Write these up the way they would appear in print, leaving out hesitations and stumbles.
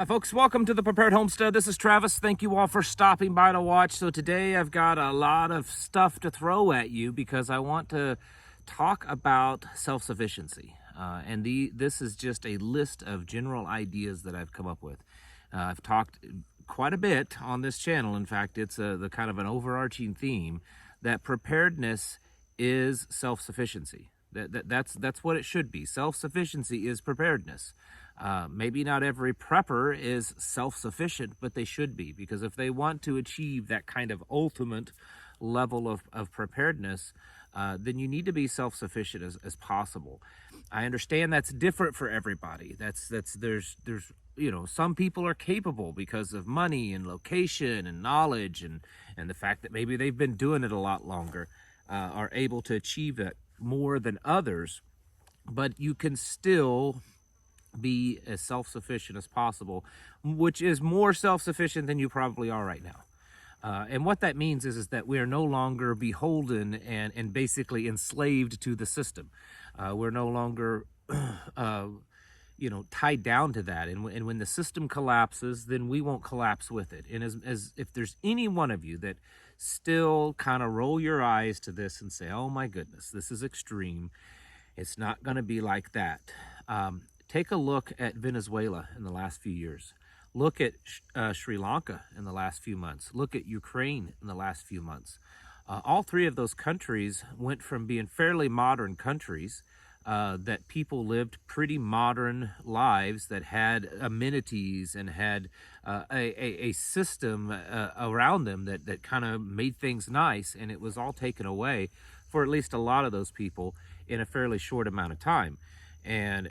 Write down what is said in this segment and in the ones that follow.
Folks, welcome to the Prepared Homestead. This is Travis. Thank you all for stopping by to watch. So today I've got a lot of stuff to throw at you because I want to talk about self-sufficiency. This is just a list of general ideas that I've come up with. I've talked quite a bit on this channel. In fact, it's the kind of an overarching theme that preparedness is self-sufficiency. That's what it should be. Self-sufficiency is preparedness. Maybe not every prepper is self-sufficient, but they should be, because if they want to achieve that kind of ultimate level of preparedness, then you need to be self-sufficient as possible. I understand that's different for everybody. There's some people are capable because of money and location and knowledge and the fact that maybe they've been doing it a lot longer, are able to achieve that more than others. But you can still be as self-sufficient as possible, which is more self-sufficient than you probably are right now. And what that means is that we are no longer beholden and basically enslaved to the system. We're no longer tied down to that. And when the system collapses, then we won't collapse with it. And as if there's any one of you that still kind of roll your eyes to this and say, oh my goodness, this is extreme, it's not going to be like that. Take a look at Venezuela in the last few years. Look at Sri Lanka in the last few months. Look at Ukraine in the last few months. All three of those countries went from being fairly modern countries that people lived pretty modern lives that had amenities and had a system around them that kind of made things nice, and it was all taken away for at least a lot of those people in a fairly short amount of time. And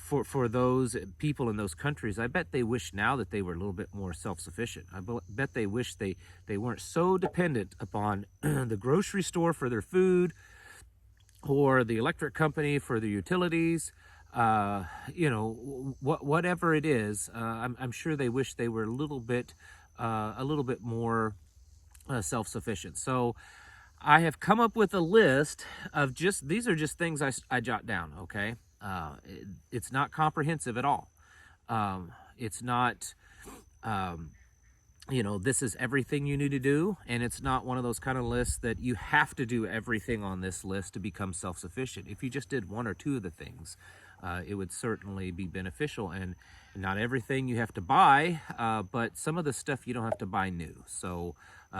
for those people in those countries, I bet they wish now that they were a little bit more self-sufficient. I bet they wish they weren't so dependent upon the grocery store for their food or the electric company for their utilities. Whatever it is, I'm sure they wish they were a little bit more self-sufficient. So I have come up with a list of these are just things I jot down, okay? It's not comprehensive at all. It's not, this is everything you need to do. And it's not one of those kind of lists that you have to do everything on this list to become self-sufficient. If you just did one or two of the things, it would certainly be beneficial. And not everything you have to buy, but some of the stuff you don't have to buy new. So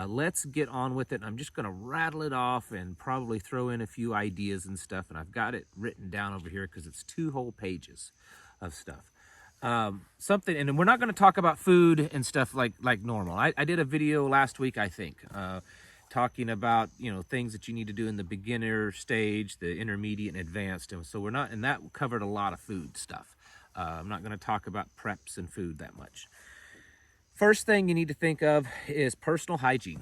let's get on with it. I'm just going to rattle it off and probably throw in a few ideas and stuff. And I've got it written down over here because it's 2 whole pages of stuff. And we're not going to talk about food and stuff like normal. I did a video last week, I think, talking about, things that you need to do in the beginner stage, the intermediate and advanced. And so and that covered a lot of food stuff. I'm not going to talk about preps and food that much. First thing you need to think of is personal hygiene.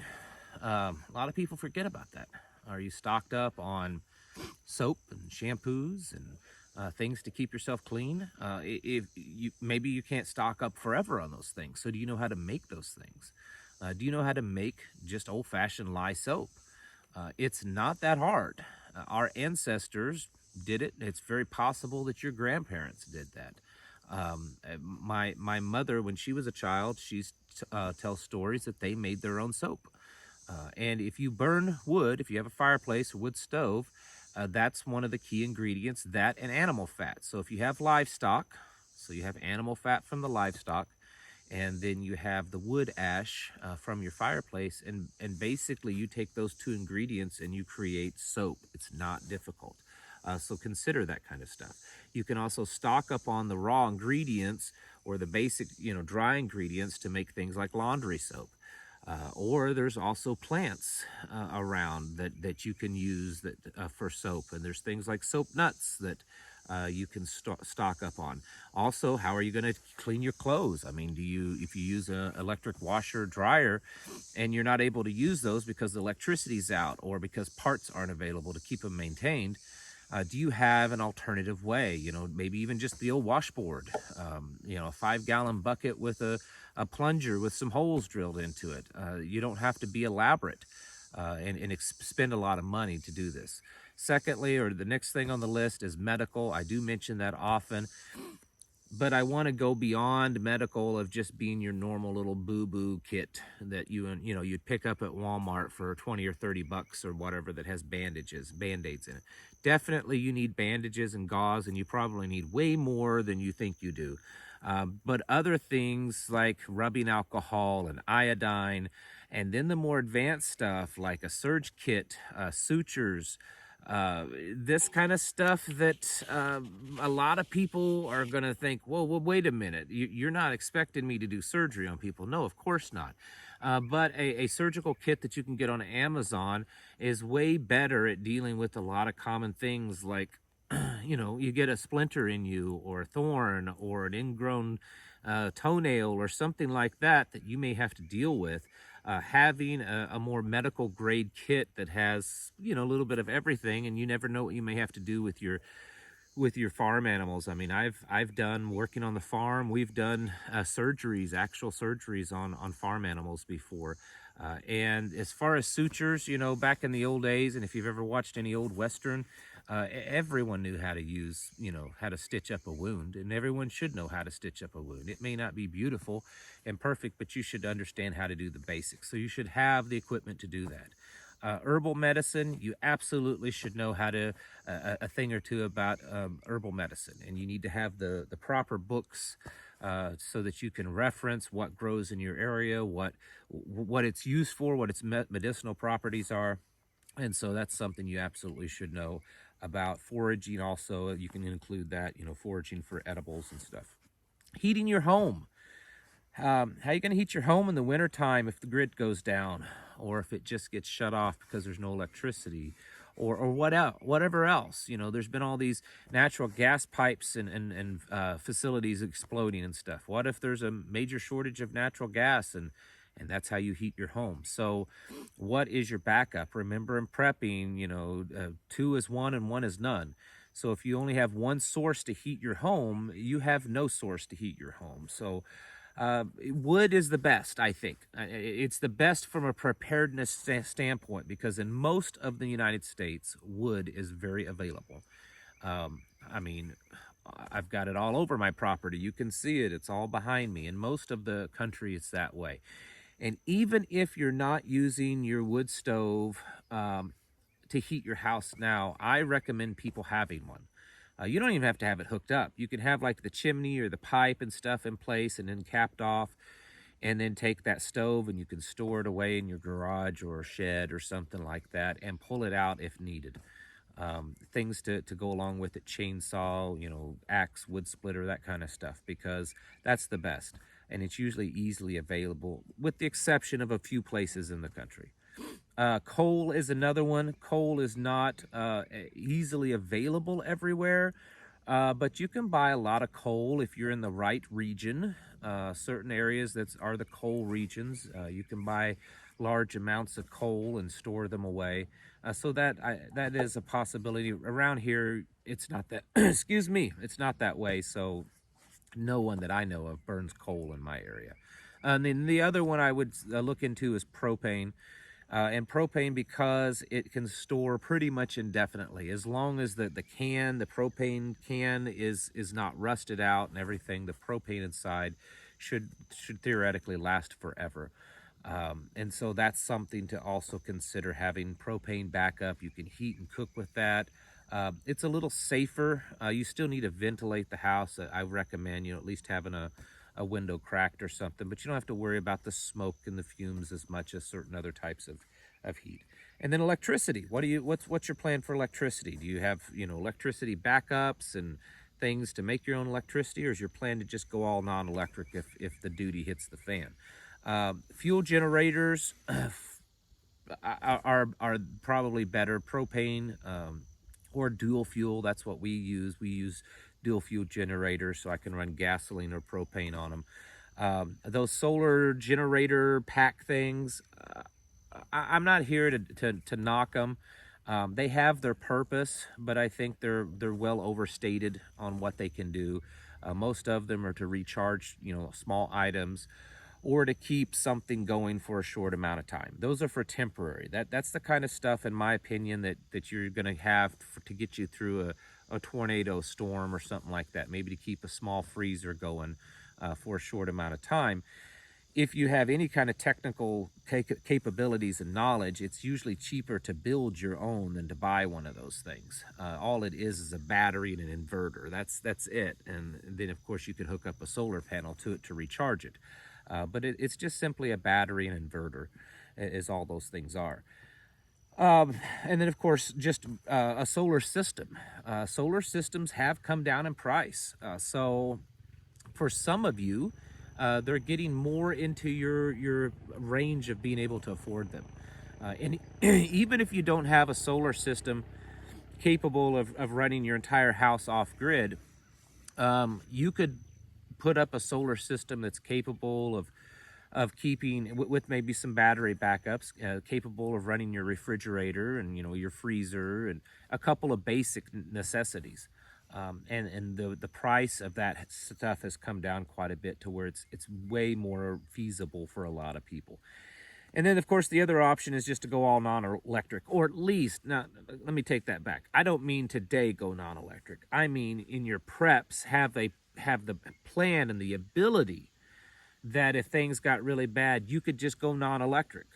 A lot of people forget about that. Are you stocked up on soap and shampoos and things to keep yourself clean? Maybe you can't stock up forever on those things. So do you know how to make those things? Do you know how to make just old-fashioned lye soap? It's not that hard. Our ancestors did it. It's very possible that your grandparents did that. My mother, when she was a child, she tells stories that they made their own soap. And if you burn wood, if you have a fireplace or wood stove, that's one of the key ingredients, that and animal fat. So if you have livestock, so you have animal fat from the livestock, and then you have the wood ash from your fireplace, and basically you take those 2 ingredients and you create soap. It's not difficult. So consider that kind of stuff. You can also stock up on the raw ingredients or the basic, dry ingredients to make things like laundry soap. Or there's also plants around that you can use for soap. And there's things like soap nuts that you can stock up on. Also, how are you going to clean your clothes? I mean, if you use an electric washer or dryer and you're not able to use those because the electricity's out or because parts aren't available to keep them maintained, do you have an alternative way? Maybe even just the old washboard, a 5-gallon bucket with a plunger with some holes drilled into it. You don't have to be elaborate and spend a lot of money to do this. Secondly, or the next thing on the list is medical. I do mention that often. but I want to go beyond medical of just being your normal little boo-boo kit that you'd pick up at Walmart for 20 or 30 bucks or whatever, that has band-aids in it. Definitely you need bandages and gauze, and you probably need way more than you think you do. But other things like rubbing alcohol and iodine, and then the more advanced stuff like a surge kit, sutures, this kind of stuff that a lot of people are going to think, well, wait a minute, you're not expecting me to do surgery on people. No, of course not. But a surgical kit that you can get on Amazon is way better at dealing with a lot of common things like, you get a splinter in you, or a thorn, or an ingrown toenail, or something like that that you may have to deal with. Having a more medical grade kit that has a little bit of everything, and you never know what you may have to do with your farm animals. I mean, I've done working on the farm. We've done surgeries, actual surgeries on farm animals before. And as far as sutures, back in the old days, and if you've ever watched any old Western, everyone knew how to use, how to stitch up a wound, and everyone should know how to stitch up a wound. It may not be beautiful and perfect, but you should understand how to do the basics. So you should have the equipment to do that. Herbal medicine, you absolutely should know how to a thing or two about herbal medicine, and you need to have the proper books so that you can reference what grows in your area, what it's used for, what its medicinal properties are. And so that's something you absolutely should know about. Foraging also, you can include that, foraging for edibles and stuff. Heating your home. How are you going to heat your home in the wintertime if the grid goes down, or if it just gets shut off because there's no electricity, or whatever else? There's been all these natural gas pipes and facilities exploding and stuff. What if there's a major shortage of natural gas, and that's how you heat your home? So what is your backup? Remember, in prepping, 2 is 1 and 1 is none. So if you only have one source to heat your home, you have no source to heat your home. So wood is the best, I think. It's the best from a preparedness standpoint, because in most of the United States, wood is very available. I mean, I've got it all over my property. You can see it. It's all behind me. In most of the country, it's that way. And even if you're not using your wood stove to heat your house now, I recommend people having one. You don't even have to have it hooked up. You can have like the chimney or the pipe and stuff in place and then capped off, and then take that stove and you can store it away in your garage or shed or something like that, and pull it out if needed. Things to go along with it: chainsaw, axe, wood splitter, that kind of stuff, because that's the best. And it's usually easily available, with the exception of a few places in the country. Coal is another one. Coal is not easily available everywhere, but you can buy a lot of coal if you're in the right region. Certain areas that are the coal regions, you can buy large amounts of coal and store them away. So that is a possibility. Around here, it's not that, excuse me, it's not that way. So no one that I know of burns coal in my area. And then the other one I would look into is propane. And propane, because it can store pretty much indefinitely, as long as the propane can is not rusted out and everything. The propane inside should theoretically last forever. And so that's something to also consider, having propane backup. You can heat and cook with that. It's a little safer. You still need to ventilate the house. I recommend at least having a window cracked or something, but you don't have to worry about the smoke and the fumes as much as certain other types of heat. And then electricity. What's your plan for electricity? Do you have electricity backups and things to make your own electricity, or is your plan to just go all non-electric if the duty hits the fan? Fuel generators are probably better. Propane or dual fuel, that's what we use. We use dual fuel generators, so I can run gasoline or propane on them. Those solar generator pack things, I'm not here to knock them. They have their purpose, but I think they're well overstated on what they can do. Most of them are to recharge small items, or to keep something going for a short amount of time. Those are for temporary. That's the kind of stuff, in my opinion, that you're going to have to get you through a tornado storm or something like that, maybe to keep a small freezer going for a short amount of time. If you have any kind of technical capabilities and knowledge, it's usually cheaper to build your own than to buy one of those things. All it is a battery and an inverter. That's it. And then, of course, you can hook up a solar panel to it to recharge it. But it's just simply a battery and inverter is all those things are. And then, of course, just a solar system. Solar systems have come down in price. So for some of you, they're getting more into your range of being able to afford them. And even if you don't have a solar system capable of running your entire house off grid, you could put up a solar system that's capable of keeping, with maybe some battery backups, capable of running your refrigerator and your freezer and a couple of basic necessities. And the price of that stuff has come down quite a bit to where it's way more feasible for a lot of people. And then, of course, the other option is just to go all non-electric, or at least, now, let me take that back. I don't mean today go non-electric. I mean in your preps have the plan and the ability that if things got really bad, you could just go non-electric.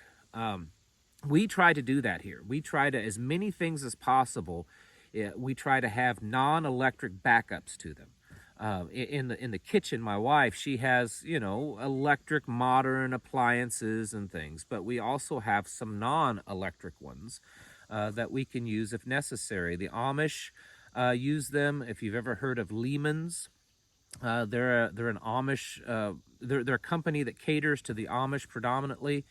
We try to do that here. We try to, as many things as possible, we try to have non-electric backups to them. In the kitchen, my wife, she has, electric modern appliances and things, but we also have some non-electric ones that we can use if necessary. The Amish use them. If you've ever heard of Lehman's, they're an Amish, they're a company that caters to the Amish predominantly.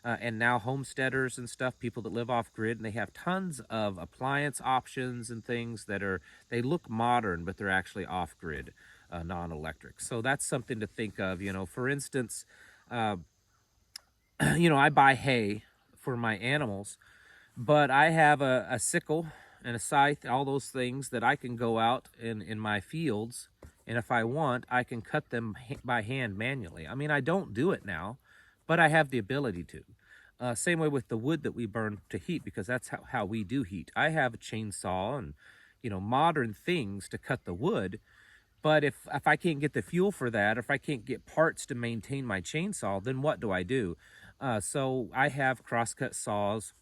And now homesteaders and stuff, people that live off grid, and they have tons of appliance options and things that they look modern, but they're actually off grid, non-electric. So that's something to think of. For instance, I buy hay for my animals, but I have a sickle and a scythe, all those things that I can go out in my fields, and if I want, I can cut them by hand manually. I mean, I don't do it now, but I have the ability to. Same way with the wood that we burn to heat, because that's how we do heat. I have a chainsaw and, modern things to cut the wood, but if I can't get the fuel for that, or if I can't get parts to maintain my chainsaw, then what do I do? So I have crosscut saws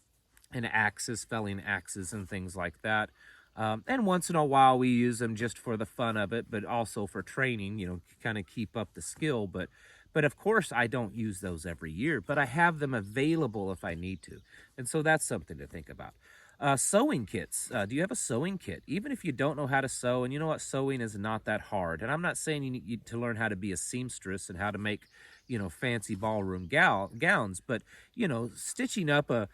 and axes, felling axes and things like that. And once in a while we use them just for the fun of it, but also for training, kind of keep up the skill. But of course, I don't use those every year, but I have them available if I need to. And so that's something to think about. Sewing kits. Do you have a sewing kit? Even if you don't know how to sew, and you know what, sewing is not that hard. And I'm not saying you need to learn how to be a seamstress and how to make, fancy ballroom gowns, but, stitching up a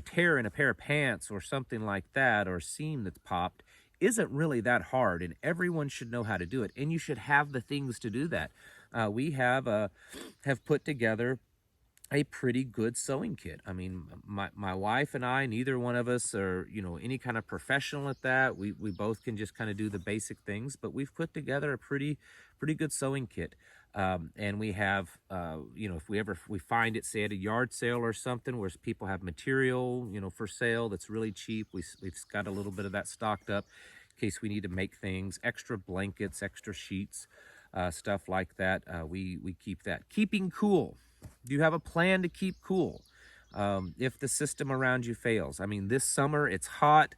tear in a pair of pants or something like that, or a seam that's popped, isn't really that hard, and everyone should know how to do it, and you should have the things to do that. We have put together a pretty good sewing kit. I mean, my wife and I, neither one of us are, any kind of professional at that. We both can just kind of do the basic things, but we've put together a pretty good sewing kit. And we have, if we find it, say at a yard sale or something, where people have material, for sale that's really cheap, we've got a little bit of that stocked up in case we need to make things, extra blankets, extra sheets, stuff like that. We keep that. Keeping cool. Do you have a plan to keep cool if the system around you fails? I mean, this summer it's hot.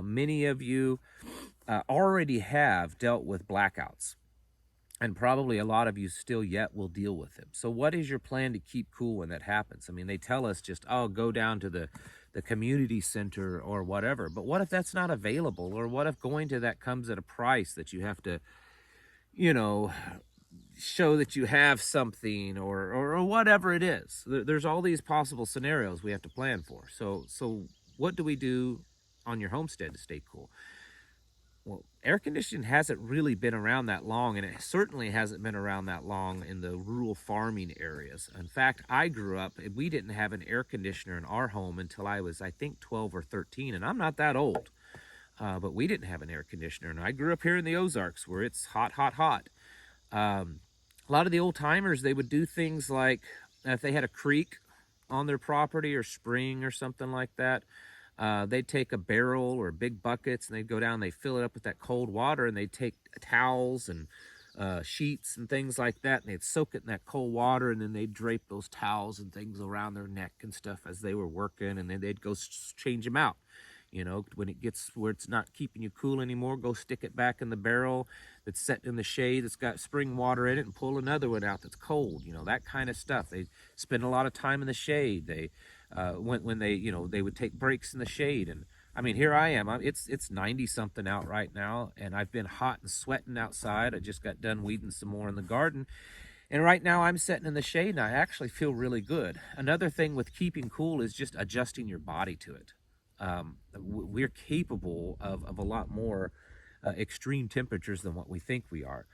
Many of you already have dealt with blackouts, and probably a lot of you still yet will deal with them. So what is your plan to keep cool when that happens? I mean, they tell us just, go down to the community center or whatever. But what if that's not available? Or what if going to that comes at a price that you have to, show that you have something or whatever it is? There's all these possible scenarios we have to plan for. So what do we do on your homestead to stay cool? Well, air conditioning hasn't really been around that long, and it certainly hasn't been around that long in the rural farming areas. In fact, I grew up, and we didn't have an air conditioner in our home until I was, I think, 12 or 13, and I'm not that old. But we didn't have an air conditioner, and I grew up here in the Ozarks where it's hot, hot, hot. A lot of the old timers, they would do things like if they had a creek on their property or spring or something like that, they'd take a barrel or big buckets and they'd go down, they fill it up with that cold water, and they'd take towels and sheets and things like that, and they'd soak it in that cold water, and then they'd drape those towels and things around their neck and stuff as they were working, and then they'd go change them out. You know, when it gets where it's not keeping you cool anymore, go stick it back in the barrel that's set in the shade that's got spring water in it, and pull another one out that's cold. You know, that kind of stuff. They spend a lot of time in the shade. They when they, you know, they would take breaks in the shade. And I mean, here I am. It's 90 something out right now, and I've been hot and sweating outside. I just got done weeding some more in the garden, and right now I'm sitting in the shade, and I actually feel really good. Another thing with keeping cool is just adjusting your body to it. We're capable of a lot more extreme temperatures than what we think we are.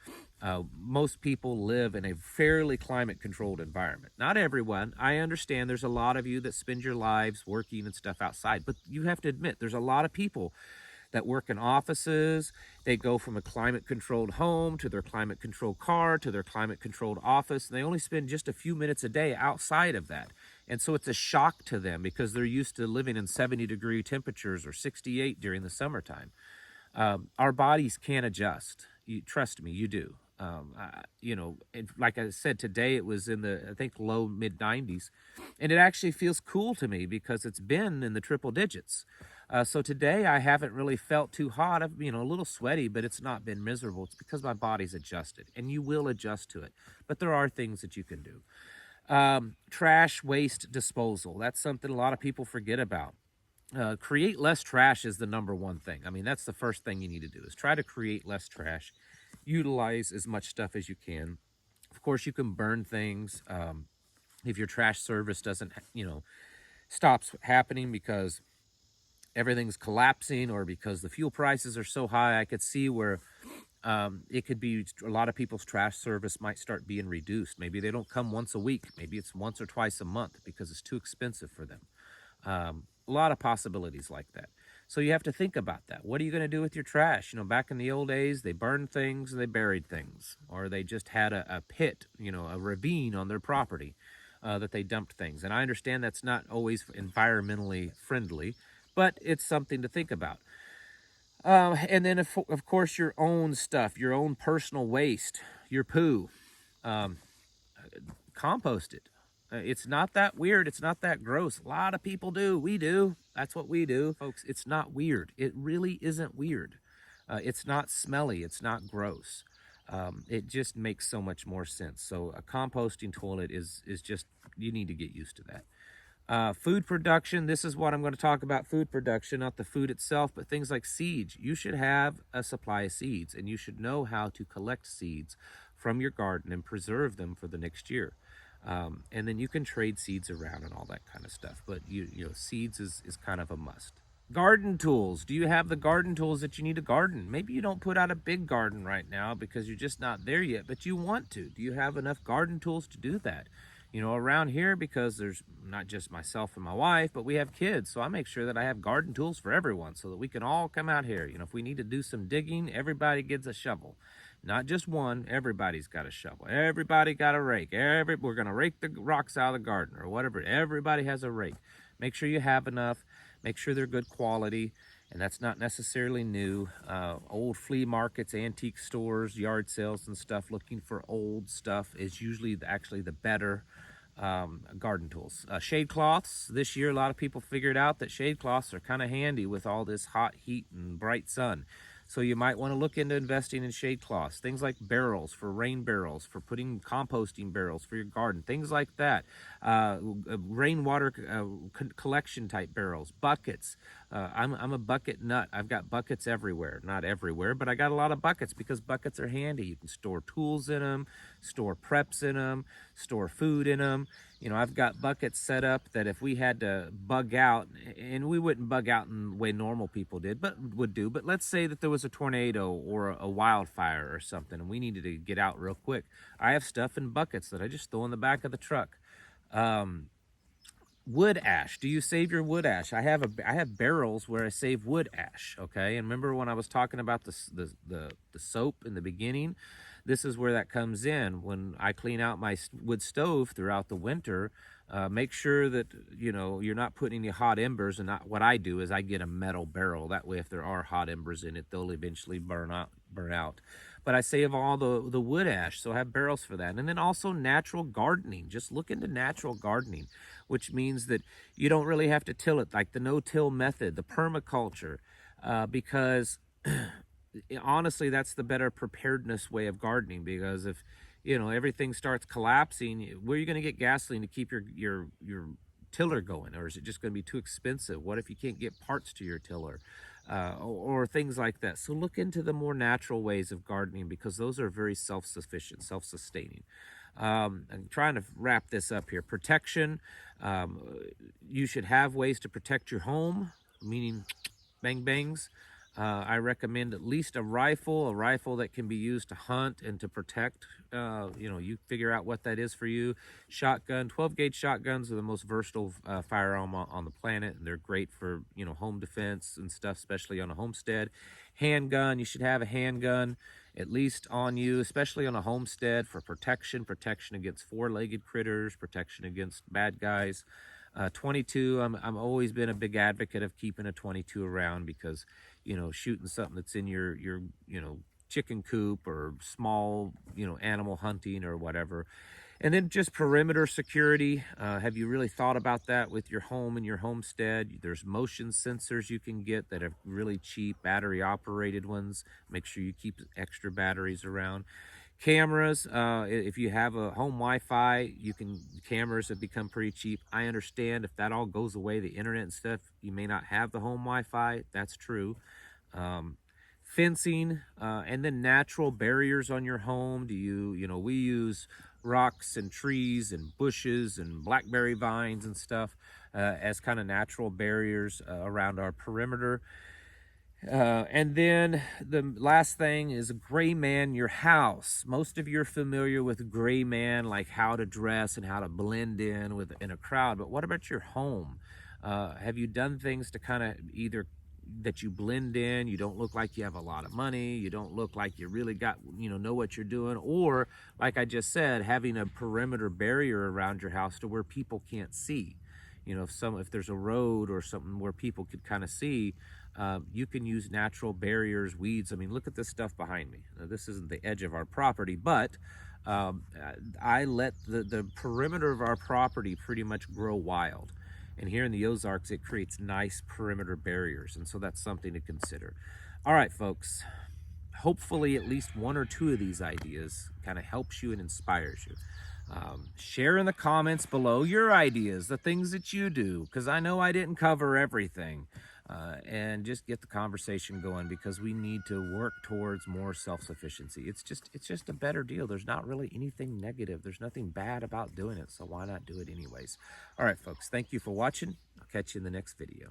Most people live in a fairly climate controlled environment. Not everyone. I understand there's a lot of you that spend your lives working and stuff outside, but you have to admit there's a lot of people that work in offices. They go from a climate controlled home to their climate controlled car to their climate controlled office, and they only spend just a few minutes a day outside of that. And so it's a shock to them because they're used to living in 70-degree temperatures or 68 during the summertime. Our bodies can adjust. Trust me, you do. You know, like I said, today it was in the, I think, low mid 90s, and it actually feels cool to me because it's been in the triple digits. So today I haven't really felt too hot. I've, you know, a little sweaty, but it's not been miserable. It's because my body's adjusted, and you will adjust to it. But there are things that you can do. Trash waste disposal. That's something a lot of people forget about. Create less trash is the number one thing. I mean, that's the first thing you need to do is try to create less trash. Utilize as much stuff as you can. Of course, you can burn things. If your trash service doesn't, you know, stops happening because everything's collapsing or because the fuel prices are so high, I could see where it could be a lot of people's trash service might start being reduced. Maybe they don't come once a week. Maybe it's once or twice a month because it's too expensive for them. A lot of possibilities like that. So you have to think about that. What are you going to do with your trash? You know, back in the old days, they burned things and they buried things, or they just had a pit, you know, a ravine on their property that they dumped things. And I understand that's not always environmentally friendly, but it's something to think about. And then, of course, your own stuff, your own personal waste, your poo, compost it. It's not that weird. It's not that gross. A lot of people do. We do. That's what we do. Folks, it's not weird. It really isn't weird. It's not smelly. It's not gross. It just makes so much more sense. So a composting toilet is just, you need to get used to that. Food production, this is what I'm going to talk about, food production, not the food itself, but things like seeds. You should have a supply of seeds, and you should know how to collect seeds from your garden and preserve them for the next year. And then you can trade seeds around and all that kind of stuff, but you know, seeds is kind of a must. Garden tools. Do you have the garden tools that you need to garden? Maybe you don't put out a big garden right now because you're just not there yet, but you want to. Do you have enough garden tools to do that? You know, around here, because there's not just myself and my wife, but we have kids. So I make sure that I have garden tools for everyone so that we can all come out here. You know, if we need to do some digging, everybody gets a shovel. Not just one, everybody's got a shovel. Everybody got a rake. We're going to rake the rocks out of the garden or whatever. Everybody has a rake. Make sure you have enough. Make sure they're good quality. And that's not necessarily new. Old flea markets, antique stores, yard sales and stuff, looking for old stuff is usually actually the better garden tools. Shade cloths. This year, a lot of people figured out that shade cloths are kind of handy with all this hot heat and bright sun. So you might want to look into investing in shade cloths, things like barrels, for rain barrels, for putting composting barrels for your garden, things like that. Rainwater collection type barrels, buckets. I'm a bucket nut. I've got buckets everywhere. Not everywhere, but I got a lot of buckets because buckets are handy. You can store tools in them, store preps in them, store food in them. You know, I've got buckets set up that if we had to bug out, and we wouldn't bug out in the way normal people did, but would do. But let's say that there was a tornado or a wildfire or something, and we needed to get out real quick. I have stuff in buckets that I just throw in the back of the truck. Wood ash. Do you save your wood ash? I have barrels where I save wood ash. Okay, and remember when I was talking about the soap in the beginning? this is where that comes in. When I clean out my wood stove throughout the winter, make sure that, you know, you're not putting any hot embers. And what I do is I get a metal barrel. That way, if there are hot embers in it, they'll eventually burn out. But I save all the wood ash, so I have barrels for that. And then also natural gardening. Just look into natural gardening, which means that you don't really have to till it, like the no-till method, the permaculture, because honestly, that's the better preparedness way of gardening. Because if, you know, everything starts collapsing, where are you going to get gasoline to keep your tiller going? Or is it just going to be too expensive? What if you can't get parts to your tiller? Or things like that. So look into the more natural ways of gardening, because those are very self-sufficient, self-sustaining. I'm trying to wrap this up here. Protection. You should have ways to protect your home, meaning bang bangs. I recommend at least a rifle that can be used to hunt and to protect. You know, you figure out what that is for you. Shotgun, 12-gauge shotguns are the most versatile firearm on the planet, and they're great for, you know, home defense and stuff, especially on a homestead. Handgun, you should have a handgun at least on you, especially on a homestead, for protection against four-legged critters, protection against bad guys. 22, I'm always been a big advocate of keeping a 22 around, because, you know, shooting something that's in your you know, chicken coop or small, you know, animal hunting or whatever. And then just perimeter security. Have you really thought about that with your home and your homestead? There's motion sensors you can get that are really cheap, battery operated ones. Make sure you keep extra batteries around. Cameras, if you have a home Wi-Fi, cameras have become pretty cheap. I understand if that all goes away, the internet and stuff, you may not have the home Wi-Fi. That's true. Fencing, and then natural barriers on your home. You know, we use rocks and trees and bushes and blackberry vines and stuff as kind of natural barriers around our perimeter. And then the last thing is a gray man, your house. Most of you are familiar with gray man, like how to dress and how to blend in a crowd. But what about your home? Have you done things to kind of either that you blend in, you don't look like you have a lot of money, you don't look like you really got, you know what you're doing, or like I just said, having a perimeter barrier around your house to where people can't see. You know, if there's a road or something where people could kind of see, you can use natural barriers, weeds. I mean, look at this stuff behind me. Now, this isn't the edge of our property, but I let the perimeter of our property pretty much grow wild. And here in the Ozarks, it creates nice perimeter barriers. And so that's something to consider. All right, folks. Hopefully at least one or two of these ideas kind of helps you and inspires you. Share in the comments below your ideas, the things that you do, because I know I didn't cover everything. And just get the conversation going, because we need to work towards more self-sufficiency. It's just a better deal. There's not really anything negative. There's nothing bad about doing it, so why not do it anyways? All right, folks, thank you for watching. I'll catch you in the next video.